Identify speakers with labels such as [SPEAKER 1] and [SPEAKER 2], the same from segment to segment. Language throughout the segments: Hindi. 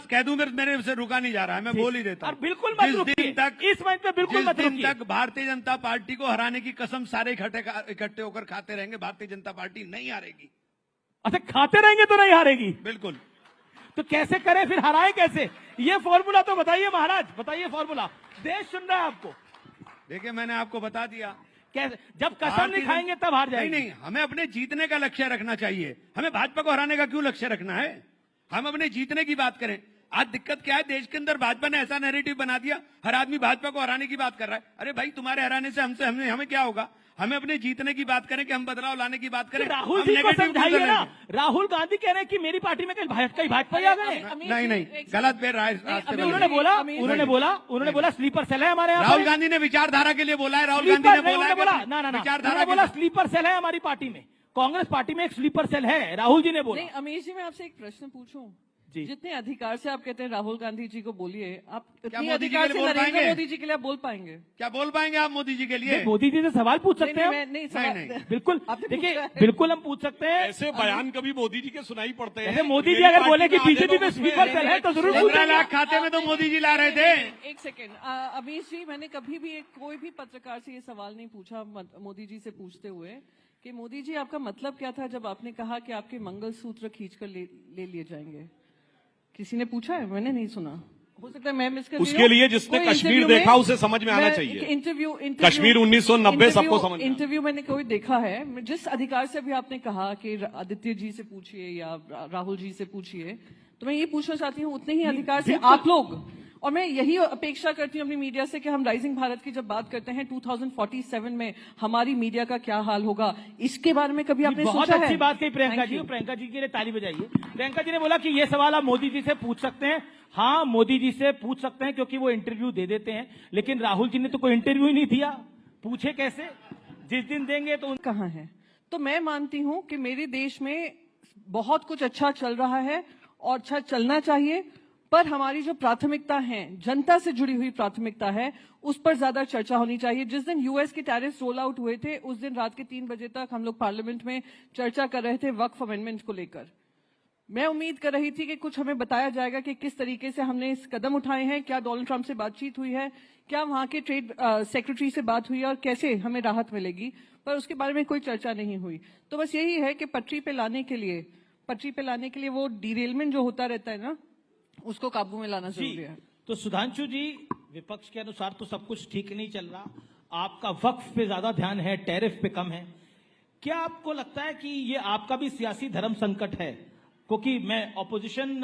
[SPEAKER 1] कह दूं मेरे से रुका नहीं जा रहा है, मैं बोल ही देता
[SPEAKER 2] और
[SPEAKER 1] हूं।
[SPEAKER 2] बिल्कुल मत
[SPEAKER 1] जिस
[SPEAKER 2] रुकिए,
[SPEAKER 1] दिन तक
[SPEAKER 2] इस मंच पे बिल्कुल मत
[SPEAKER 1] जिस दिन
[SPEAKER 2] रुकिए।
[SPEAKER 1] तक भारतीय जनता पार्टी को हराने की कसम सारे इकट्ठे होकर खाते रहेंगे, भारतीय जनता पार्टी नहीं हारेगी।
[SPEAKER 2] अच्छा, खाते रहेंगे तो नहीं हारेगी?
[SPEAKER 1] बिल्कुल।
[SPEAKER 2] तो कैसे करें फिर, हराए कैसे? ये फॉर्मूला तो बताइए महाराज, बताइए फॉर्मूला। देश सुन रहा है आपको।
[SPEAKER 1] देखिए, मैंने आपको बता दिया,
[SPEAKER 2] कैसे? जब कसम नहीं खाएंगे तब हार जाएंगे।
[SPEAKER 1] नहीं, हमें अपने जीतने का लक्ष्य रखना चाहिए। हमें भाजपा को हराने का क्यों लक्ष्य रखना है? हम अपने जीतने की बात करें। आज दिक्कत क्या है, देश के अंदर भाजपा ने ऐसा नैरेटिव बना दिया, हर आदमी भाजपा को हराने की बात कर रहा है। अरे भाई, तुम्हारे हराने से हमें क्या होगा? हमें अपने जीतने की बात करें कि हम बदलाव लाने की बात करें।
[SPEAKER 2] तो राहुल जी को समझाइए ना। राहुल गांधी कह रहे हैं कि मेरी पार्टी में कई भाजपा आ गए।
[SPEAKER 1] नहीं, गलत पे
[SPEAKER 2] उन्होंने बोला स्लीपर सेल है हमारे यहाँ।
[SPEAKER 1] राहुल गांधी ने विचारधारा के लिए बोला है। राहुल गांधी ने बोला
[SPEAKER 2] विचारधारा बोला स्लीपर सेल है हमारी पार्टी में। कांग्रेस पार्टी में एक स्लीपर सेल है, राहुल जी ने बोला।
[SPEAKER 3] नहीं, अमीश जी, मैं आपसे एक प्रश्न पूछूं।
[SPEAKER 2] जी।
[SPEAKER 3] जितने अधिकार से आप कहते हैं राहुल गांधी जी को बोलिए, आप
[SPEAKER 1] क्या
[SPEAKER 3] इतने
[SPEAKER 1] मोदी जी
[SPEAKER 3] अधिकार
[SPEAKER 1] के
[SPEAKER 3] से
[SPEAKER 1] लिए बोल
[SPEAKER 3] नरेंद्र
[SPEAKER 1] पाएंगे?
[SPEAKER 3] मोदी जी के लिए आप बोल पाएंगे?
[SPEAKER 1] क्या बोल पाएंगे आप मोदी जी के लिए?
[SPEAKER 2] मोदी जी से सवाल पूछ सकते हैं?
[SPEAKER 1] नहीं।
[SPEAKER 2] बिल्कुल, देखिए, बिल्कुल हम पूछ सकते हैं।
[SPEAKER 4] ऐसे बयान कभी मोदी जी के सुनाई पड़ते हैं।
[SPEAKER 2] मोदी जी अगर बोले कि बीजेपी में स्लीपर सेल है तो जरूर
[SPEAKER 1] 15 लाख खाते में तो मोदी जी ला रहे थे।
[SPEAKER 3] एक सेकेंड, अमीश जी, मैंने कभी भी कोई भी पत्रकार से ये सवाल नहीं पूछा मोदी जी से पूछते हुए कि मोदी जी, आपका मतलब क्या था जब आपने कहा कि आपके मंगलसूत्र खींचकर ले लिए जाएंगे? किसी ने पूछा है? मैंने नहीं सुना। हो सकता है मैं मिस कर
[SPEAKER 4] उसके लिए जिसने कश्मीर देखा उसे समझ में आना चाहिए।
[SPEAKER 3] इंटरव्यू
[SPEAKER 4] कश्मीर 1990 सबको समझ में।
[SPEAKER 3] इंटरव्यू मैंने कोई देखा है। जिस अधिकार से भी आपने कहा कि आदित्य जी से पूछिए या राहुल जी से पूछिए, तो मैं ये पूछना चाहती हूँ उतने ही अधिकार से आप लोग, और मैं यही अपेक्षा करती हूँ अपनी मीडिया से कि हम राइजिंग भारत की जब बात करते हैं 2047 में हमारी मीडिया का क्या हाल होगा, इसके बारे में कभी आपने सोचा है?
[SPEAKER 2] बहुत अच्छी बात कही प्रियंका जी। प्रियंका जी के लिए ताली बजाइए। प्रियंका जी ने बोला कि ये सवाल आप मोदी जी से पूछ सकते हैं। हाँ, मोदी जी से पूछ सकते हैं क्योंकि वो इंटरव्यू दे देते हैं, लेकिन राहुल जी ने तो कोई इंटरव्यू ही नहीं दिया, पूछे कैसे? जिस दिन देंगे तो
[SPEAKER 3] कहाँ है? तो मैं मानती हूँ कि मेरे देश में बहुत कुछ अच्छा चल रहा है और अच्छा चलना चाहिए, पर हमारी जो प्राथमिकता है, जनता से जुड़ी हुई प्राथमिकता है, उस पर ज्यादा चर्चा होनी चाहिए। जिस दिन यूएस के टैरिफ रोल आउट हुए थे, उस दिन रात के 3 बजे तक हम लोग पार्लियामेंट में चर्चा कर रहे थे वक्फ अमेंडमेंट को लेकर। मैं उम्मीद कर रही थी कि कुछ हमें बताया जाएगा कि किस तरीके से हमने इस कदम उठाए हैं, क्या डोनाल्ड ट्रंप से बातचीत हुई है, क्या वहां के ट्रेड सेक्रेटरी से बात हुई है और कैसे हमें राहत मिलेगी, पर उसके बारे में कोई चर्चा नहीं हुई। तो बस यही है कि पटरी पे लाने के लिए वो डिरेलमेंट जो होता रहता है ना, उसको काबू में लाना जरूरी है।
[SPEAKER 2] तो सुधांशु जी, विपक्ष के अनुसार तो सब कुछ ठीक नहीं चल रहा, आपका वक्फ पे ज्यादा ध्यान है, टैरिफ पे कम है। क्या आपको लगता है कि ये आपका भी सियासी धर्म संकट है? क्योंकि मैं ऑपोजिशन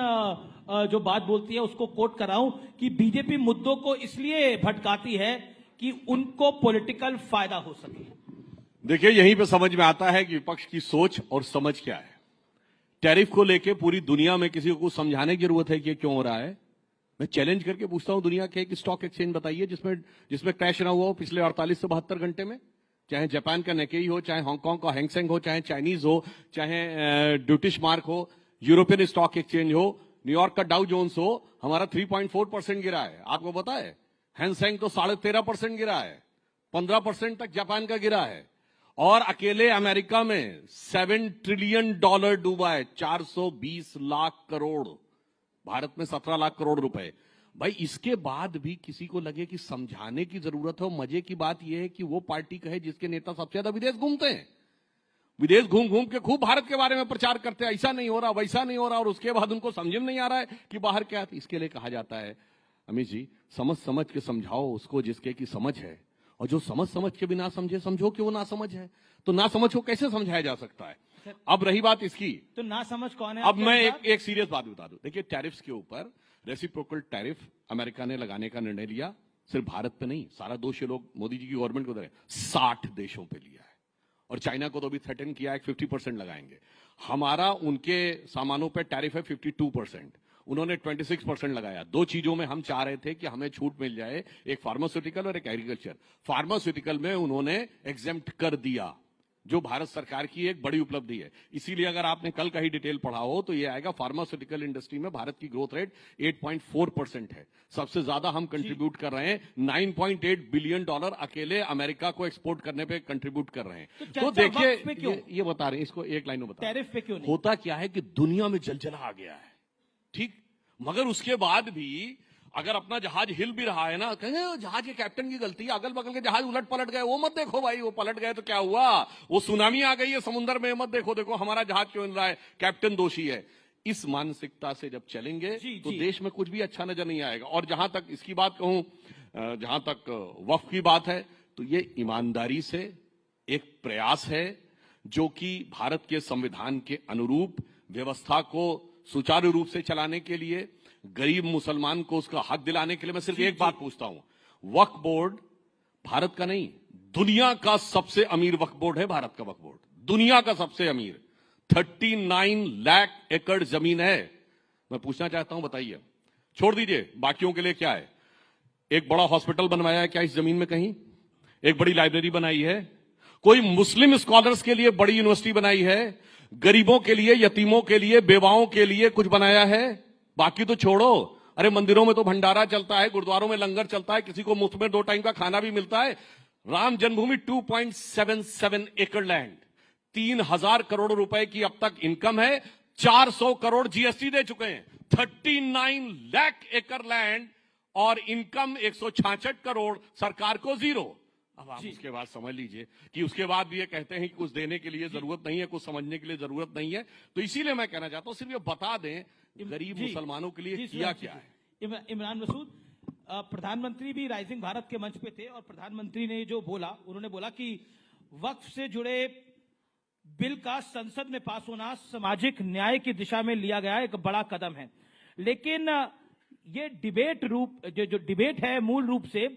[SPEAKER 2] जो बात बोलती है उसको कोट कर रहा हूं कि बीजेपी मुद्दों को इसलिए भटकाती है कि उनको पॉलिटिकल फायदा हो सके।
[SPEAKER 4] देखिए, यहीं पे समझ में आता है कि विपक्ष की सोच और समझ क्या है। टैरिफ को लेके पूरी दुनिया में किसी को कुछ समझाने की जरूरत है कि ये क्यों हो रहा है? मैं चैलेंज करके पूछता हूं, दुनिया के एक स्टॉक एक्सचेंज बताइए जिसमें क्रैश ना हुआ हो पिछले 48 से 72 घंटे में। चाहे जापान का निकेई हो, चाहे हांगकांग का हैंगसेंग हो, चाहे चाइनीज हो, चाहे ड्यूटिश मार्क हो, यूरोपियन स्टॉक एक्सचेंज हो, न्यूयॉर्क का डाउ जोन्स हो, हमारा 3.4% गिरा है। आपको पता है हैंगसेंग तो 13.5% गिरा है, 15% तक जापान का गिरा है, और अकेले अमेरिका में $7 ट्रिलियन डूबा है, 420 लाख करोड़। भारत में 17 लाख करोड़ रुपए। भाई, इसके बाद भी किसी को लगे कि समझाने की जरूरत हो। मजे की बात यह है कि वो पार्टी कहे जिसके नेता सबसे ज्यादा विदेश घूमते हैं, विदेश घूम घूम के खूब भारत के बारे में प्रचार करते हैं, ऐसा नहीं हो रहा, वैसा नहीं हो रहा, और उसके बाद उनको समझ में नहीं आ रहा है कि बाहर क्या है। इसके लिए कहा जाता है, अमित जी, समझ के समझाओ उसको जिसके की समझ है, और जो समझ के भी ना समझे, समझो कि वो ना समझ है। तो ना समझ को कैसे समझाया जा सकता है? अब रही बात इसकी, तो ना समझ कौन है? अब मैं एक सीरियस बात बता दूं। देखिए, टैरिफ्स के ऊपर रेसिप्रोकल टैरिफ अमेरिका ने लगाने का निर्णय लिया। सिर्फ भारत पे नहीं, सारा दोष ये लोग मोदी जी की गवर्नमेंट को दे रहे हैं, 60 देशों पे लिया है। और चाइना को तो अभी थ्रेटन किया है 50% लगाएंगे। हमारा उनके सामानों पे टैरिफ है 52%, उन्होंने 26% लगाया। दो चीजों में हम चाह रहे थे कि हमें छूट मिल जाए, एक फार्मास्यूटिकल और एक एग्रीकल्चर। फार्मास्यूटिकल में उन्होंने एग्जेम्प्ट कर दिया, जो भारत सरकार की एक बड़ी उपलब्धि है। इसीलिए अगर आपने कल का ही डिटेल पढ़ा हो तो ये आएगा, फार्मास्यूटिकल इंडस्ट्री में भारत की ग्रोथ रेट 8.4% है। सबसे ज्यादा हम कंट्रीब्यूट कर रहे हैं, $9.8 बिलियन अकेले अमेरिका को एक्सपोर्ट करने पे कंट्रीब्यूट कर रहे हैं। तो देखिए, ये बता रहे हैं, इसको एक लाइन में बता, टैरिफ पे क्यों नहीं? होता क्या है कि दुनिया में जलजला आ गया है, ठीक? मगर उसके बाद भी अगर अपना जहाज हिल भी रहा है ना, कहेंगे जहाज के कैप्टन की गलती है, अगल बगल के जहाज उलट पलट गए, वो मत देखो भाई, वो पलट गए तो क्या हुआ, वो सुनामी आ गई है समुद्र में, मत देखो, देखो हमारा जहाज क्यों हिल रहा है, कैप्टन दोषी है। इस मानसिकता से जब चलेंगे तो देश में कुछ भी अच्छा नजर नहीं आएगा। और जहां तक इसकी बात कहूं, जहां तक वक्फ की बात है, तो ये ईमानदारी से एक प्रयास है जो कि भारत के संविधान के अनुरूप व्यवस्था को सुचारू रूप से चलाने के लिए, गरीब मुसलमान को उसका हक दिलाने के लिए। मैं सिर्फ एक बात पूछता हूं, वक्फ बोर्ड भारत का नहीं, दुनिया का सबसे अमीर वक्फ बोर्ड है। भारत का वक्फ बोर्ड दुनिया का सबसे अमीर, 39 लाख एकड़ जमीन है। मैं पूछना चाहता हूं, बताइए, छोड़ दीजिए बाकियों के लिए क्या है, एक बड़ा हॉस्पिटल बनवाया है क्या इस जमीन में कहीं? एक बड़ी लाइब्रेरी बनाई है? कोई मुस्लिम स्कॉलर्स के लिए बड़ी यूनिवर्सिटी बनाई है? गरीबों के लिए, यतीमों के लिए, बेवाओं के लिए कुछ बनाया है? बाकी तो छोड़ो, अरे मंदिरों में तो भंडारा चलता है, गुरुद्वारों में लंगर चलता है, किसी को मुफ्त में 2 टाइम का खाना भी मिलता है। राम जन्मभूमि 2.77 एकड़ लैंड, 3,000 करोड़ रुपए की अब तक इनकम है, 400 करोड़ जीएसटी दे चुके हैं, 39 लाख एकड़ लैंड और इनकम 166 करोड़, सरकार को 0। अब आप उसके बाद समझ लीजिए कि उसके बाद भी ये कहते हैं कि कुछ देने के लिए जरूरत नहीं है, कुछ समझने के लिए जरूरत नहीं है। तो इसीलिए मैं कहना चाहता हूं, सिर्फ ये बता दें गरीब मुसलमानों के लिए किया क्या है।
[SPEAKER 2] इमरान मसूद, प्रधानमंत्री भी राइजिंग भारत के मंच पे थे और प्रधानमंत्री ने जो बोला, उन्होंने बोला कि वक्फ से जुड़े बिल का संसद में पास होना सामाजिक न्याय की दिशा में लिया गया एक बड़ा कदम है। लेकिन ये डिबेट जो डिबेट है, मूल रूप से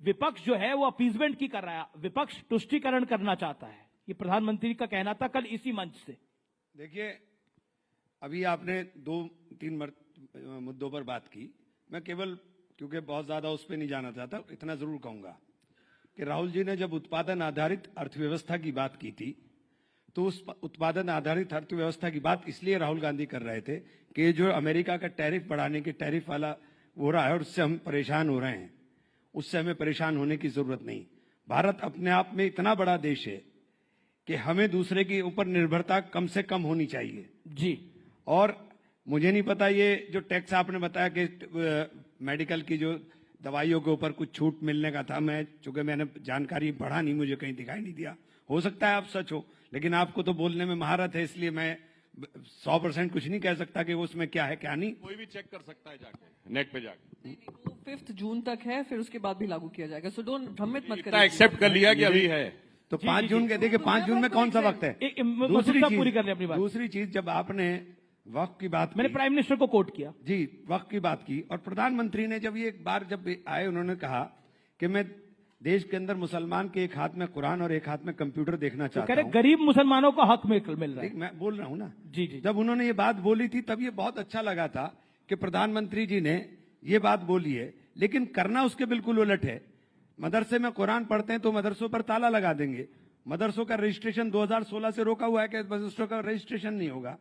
[SPEAKER 2] विपक्ष जो है वो अपीजमेंट की कर रहा है, विपक्ष तुष्टीकरण करना चाहता है। ये प्रधानमंत्री का कहना था कल इसी मंच से।
[SPEAKER 1] देखिए, अभी आपने 2-3 मुद्दों पर बात की, मैं केवल क्योंकि बहुत ज्यादा उस पर नहीं जाना चाहता, इतना जरूर कहूंगा कि राहुल जी ने जब उत्पादन आधारित अर्थव्यवस्था की बात की थी, तो उस उत्पादन आधारित अर्थव्यवस्था की बात इसलिए राहुल गांधी कर रहे थे कि जो अमेरिका का टैरिफ बढ़ाने की टैरिफ वाला हो रहा है और उससे हम परेशान हो रहे हैं, उससे हमें परेशान होने की जरूरत नहीं। भारत अपने आप में इतना बड़ा देश है कि हमें दूसरे के ऊपर निर्भरता कम से कम होनी चाहिए
[SPEAKER 2] जी।
[SPEAKER 1] और मुझे नहीं पता, ये जो टैक्स आपने बताया कि मेडिकल की जो दवाइयों के ऊपर कुछ छूट मिलने का था, मैं चूंकि मैंने जानकारी बढ़ा नहीं, मुझे कहीं दिखाई नहीं दिया, हो सकता है आप सच हो, लेकिन आपको तो बोलने में महारत है, इसलिए मैं 100% कुछ नहीं कह सकता कि वो उसमें क्या है क्या नहीं।
[SPEAKER 4] कोई भी चेक कर सकता है जाके, नेट पे जाके।
[SPEAKER 3] 5 जून तक है, फिर उसके बाद भी लागू किया जाएगा, सो डोंट भ्रमित मत करिए।
[SPEAKER 4] एक्सेप्ट कर लिया कि अभी है
[SPEAKER 1] तो 5 जून के, देखिए 5 जून में कौन सा वक्त है?
[SPEAKER 2] पूरी कर ले अपनी बात।
[SPEAKER 1] दूसरी चीज, जब आपने वक्फ की बात,
[SPEAKER 2] मैंने प्राइम मिनिस्टर को कोट किया
[SPEAKER 1] जी, वक्फ की बात की, और प्रधानमंत्री ने जब ये एक बार जब आए, उन्होंने कहा कि मैं देश के अंदर मुसलमान के एक हाथ में कुरान और एक हाथ में कंप्यूटर देखना चाहता हूं।
[SPEAKER 2] गरीब मुसलमानों को हक मिल रहा है।
[SPEAKER 1] मैं बोल रहा हूं ना
[SPEAKER 2] जी जी।
[SPEAKER 1] जब उन्होंने ये बात बोली थी तब ये बहुत अच्छा लगा था कि प्रधानमंत्री जी ने ये बात बोली है, लेकिन करना उसके बिल्कुल उलट है। मदरसे में कुरान पढ़ते हैं तो मदरसों पर ताला लगा देंगे, मदरसों का रजिस्ट्रेशन 2016 से रोका हुआ है कि मदरसों का रजिस्ट्रेशन नहीं होगा,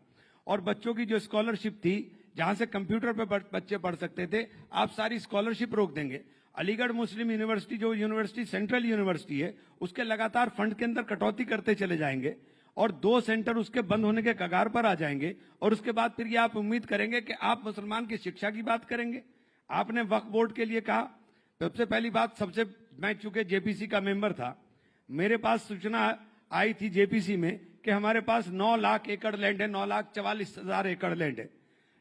[SPEAKER 1] और बच्चों की जो स्कॉलरशिप थी जहां से कंप्यूटर पर बच्चे पढ़ सकते थे, आप सारी स्कॉलरशिप रोक देंगे। अलीगढ़ मुस्लिम यूनिवर्सिटी, जो यूनिवर्सिटी सेंट्रल यूनिवर्सिटी है, उसके लगातार फंड के अंदर कटौती करते चले जाएंगे और 2 सेंटर उसके बंद होने के कगार पर आ जाएंगे, और उसके बाद फिर ये आप उम्मीद करेंगे कि आप मुसलमान की शिक्षा की बात करेंगे। आपने वक्फ बोर्ड के लिए कहा, सबसे पहली बात, मैं चूंकि जेपीसी का मेंबर था, मेरे पास सूचना आई थी जेपीसी में कि हमारे पास 9 लाख एकड़ लैंड है, 9,44,000 एकड़ लैंड है,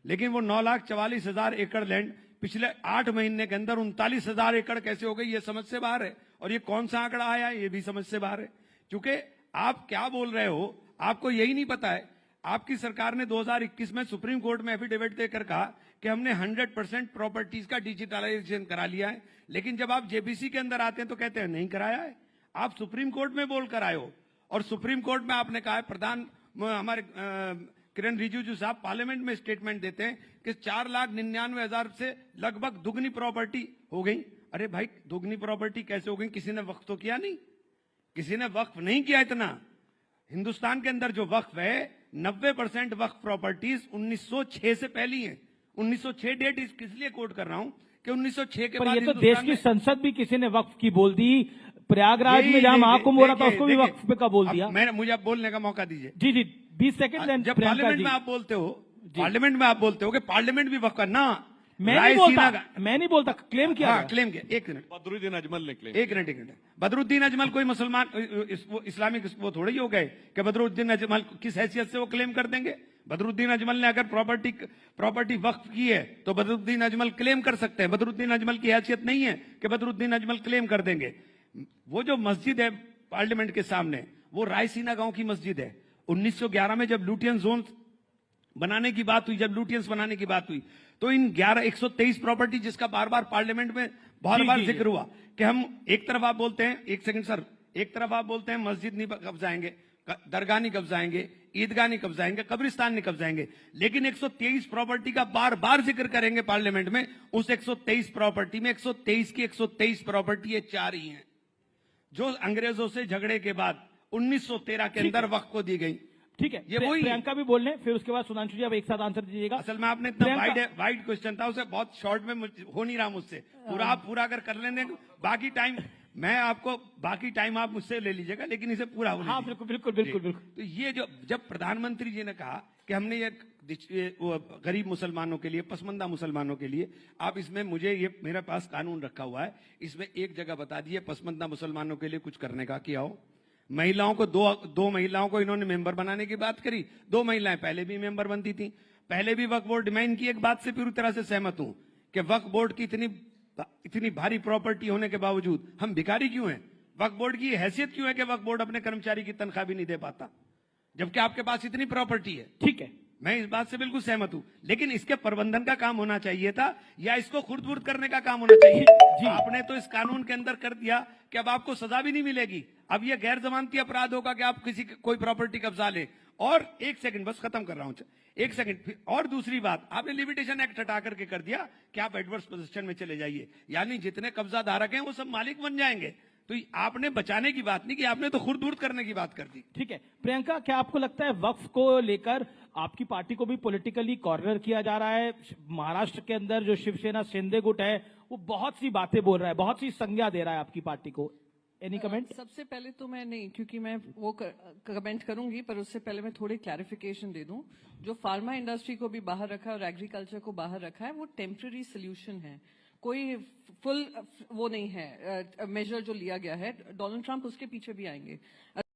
[SPEAKER 1] लेकिन वो 9,44,000 एकड़ लैंड पिछले 8 महीने के अंदर 39,000 एकड़ कैसे हो गई, ये समझ से बाहर है। और ये कौन सा आंकड़ा आया, ये भी समझ से बाहर है, क्योंकि आप क्या बोल रहे हो, आपको यही नहीं पता है। आपकी सरकार ने 2021 में सुप्रीम कोर्ट में एफिडेविट देकर कहा कि हमने 100% प्रॉपर्टीज का डिजिटलाइजेशन करा लिया है, लेकिन जब आप जेपीसी के अंदर आते हैं तो कहते हैं नहीं कराया है। आप सुप्रीम कोर्ट में बोल कर आए हो, और सुप्रीम कोर्ट में आपने कहा है, हमारे किरण रिजिजू साहब पार्लियामेंट में स्टेटमेंट देते हैं कि 4,99,000 से लगभग दुगनी प्रॉपर्टी हो गई। अरे भाई, दुगनी प्रॉपर्टी कैसे हो गई? किसी ने वक्फ तो किया नहीं, किसी ने वक्फ नहीं किया इतना। हिंदुस्तान के अंदर जो वक्फ है, 90% वक्फ प्रॉपर्टीज 1906 से पहली है। 1906 डेट किस लिए कोट कर रहा हूं कि 1906 के बाद
[SPEAKER 2] ये तो देश की संसद भी किसी ने वक्फ की बोल दी। प्रयागराज में जहां महाकुंभ हो रहा था उसको भी वक्फ पे का बोल दिया।
[SPEAKER 1] मुझे अब बोलने का मौका दीजिए।
[SPEAKER 2] जी जी, 20 सेकंड।
[SPEAKER 1] जब पार्लियामेंट में आप बोलते हो पार्लियामेंट में आप बोलते हो कि पार्लियामेंट भी वक्फ करना।
[SPEAKER 2] मैं नहीं बोलता, क्लेम किया
[SPEAKER 1] हाँ
[SPEAKER 2] गया।
[SPEAKER 1] क्लेम किया। एक मिनट,
[SPEAKER 4] बदरुद्दीन अजमल ने क्लेम।
[SPEAKER 1] एक मिनट। बदरुद्दीन अजमल कोई मुसलमान इस्लामिक वो थोड़े ही हो गए कि बदरुद्दीन अजमल किस हैसियत से वो क्लेम कर देंगे। बदरुद्दीन अजमल ने अगर प्रॉपर्टी वक्फ की है तो बदरुद्दीन अजमल क्लेम कर सकते हैं। बदरुद्दीन अजमल की हैसियत नहीं है कि बदरुद्दीन अजमल क्लेम कर देंगे। वो जो मस्जिद है पार्लियामेंट के सामने, वो रायसीना गांव की मस्जिद है। 1911 में जब लुटियन जोन बनाने की बात हुई, जब लुटियंस बनाने की बात हुई, तो इन 123 प्रॉपर्टी जिसका बार बार पार्लियामेंट में बहुत बार जिक्र हुआ कि हम एक तरफ आप बोलते हैं, एक सेकंड सर, एक तरफ आप बोलते हैं मस्जिद नहीं कब्जाएंगे, दरगाह नहीं कब्जाएंगे, ईदगाह नहीं कब्जाएंगे, कब्रिस्तान नहीं कब्जाएंगे, लेकिन 123 प्रॉपर्टी का बार बार जिक्र करेंगे पार्लियामेंट में। उस 123 प्रॉपर्टी में 123 की 123 प्रॉपर्टी ये 4 ही हैं जो अंग्रेजों से झगड़े के बाद 1913 के अंदर वक्त को दी गई।
[SPEAKER 2] ठीक है,
[SPEAKER 1] ये वही
[SPEAKER 2] प्रियंका भी बोल लें, फिर उसके बाद सुधांशु जी आप एक साथ आंसर दीजिएगा।
[SPEAKER 1] असल में आपने इतना वाइड क्वेश्चन था, उसे बहुत शॉर्ट में हो नहीं रहा मुझसे। पूरा अगर कर लेने बाकी टाइम मैं आपको, बाकी टाइम आप मुझसे ले लीजिएगा, लेकिन इसे पूरा हो
[SPEAKER 2] हाँ बिल्कुल।
[SPEAKER 1] तो ये जब प्रधानमंत्री जी ने कहा कि हमने ये गरीब मुसलमानों के लिए, पसमंदा मुसलमानों के लिए, आप इसमें मुझे ये मेरे पास कानून रखा हुआ है, इसमें एक जगह बता दिए पसमंदा मुसलमानों के लिए कुछ करने का किया हो। महिलाओं को दो महिलाओं को इन्होंने मेंबर बनाने की बात करी। 2 महिलाएं पहले भी मेंबर बनती थी, पहले भी वक्फ बोर्ड डिमांड की। एक बात से पूरी तरह से सहमत हूं कि वक्फ बोर्ड की इतनी भारी प्रॉपर्टी होने के बावजूद हम भिखारी क्यों हैं? वक्फ बोर्ड की हैसियत क्यों है कि वक्फ बोर्ड अपने कर्मचारी की तनख्वाह भी नहीं दे पाता, जबकि आपके पास इतनी प्रॉपर्टी है?
[SPEAKER 2] ठीक है,
[SPEAKER 1] मैं इस बात से बिल्कुल सहमत हूं, लेकिन इसके प्रबंधन का काम होना चाहिए था, या इसको खुर्द-बुर्द करने का काम होना चाहिए। आपने तो इस कानून के अंदर कर दिया कि अब आपको सजा भी नहीं मिलेगी। अब यह गैर जमानती अपराध होगा कि आप कोई प्रॉपर्टी कब्जा ले। और एक सेकंड, बस खत्म कर रहा हूं, एक सेकंड। और दूसरी बात, आपने लिमिटेशन एक्ट हटा करके कर दिया कि आप एडवर्स पोजीशन में चले जाइए, यानी जितने कब्जा धारक हैं वो सब मालिक बन जाएंगे। तो आपने बचाने की बात नहीं की, आपने तो खुर्द-बुर्द करने की बात कर दी।
[SPEAKER 2] ठीक है प्रियंका, क्या आपको लगता है वक्फ को लेकर आपकी पार्टी को भी पॉलिटिकली कॉर्नर किया जा रहा है? महाराष्ट्र के अंदर जो शिवसेना शिंदे गुट है वो बहुत सी बातें बोल रहा है, बहुत सी संज्ञा दे रहा है आपकी पार्टी को। Any comment?
[SPEAKER 3] सबसे पहले तो मैं नहीं, क्योंकि मैं वो कमेंट करूंगी, पर उससे पहले मैं थोड़ी क्लैरिफिकेशन दे दूं। जो फार्मा इंडस्ट्री को भी बाहर रखा है और एग्रीकल्चर को बाहर रखा है, वो टेम्पररी सोल्यूशन है, कोई फुल वो नहीं है मेजर जो लिया गया है। डोनाल्ड ट्रंप उसके पीछे भी आएंगे।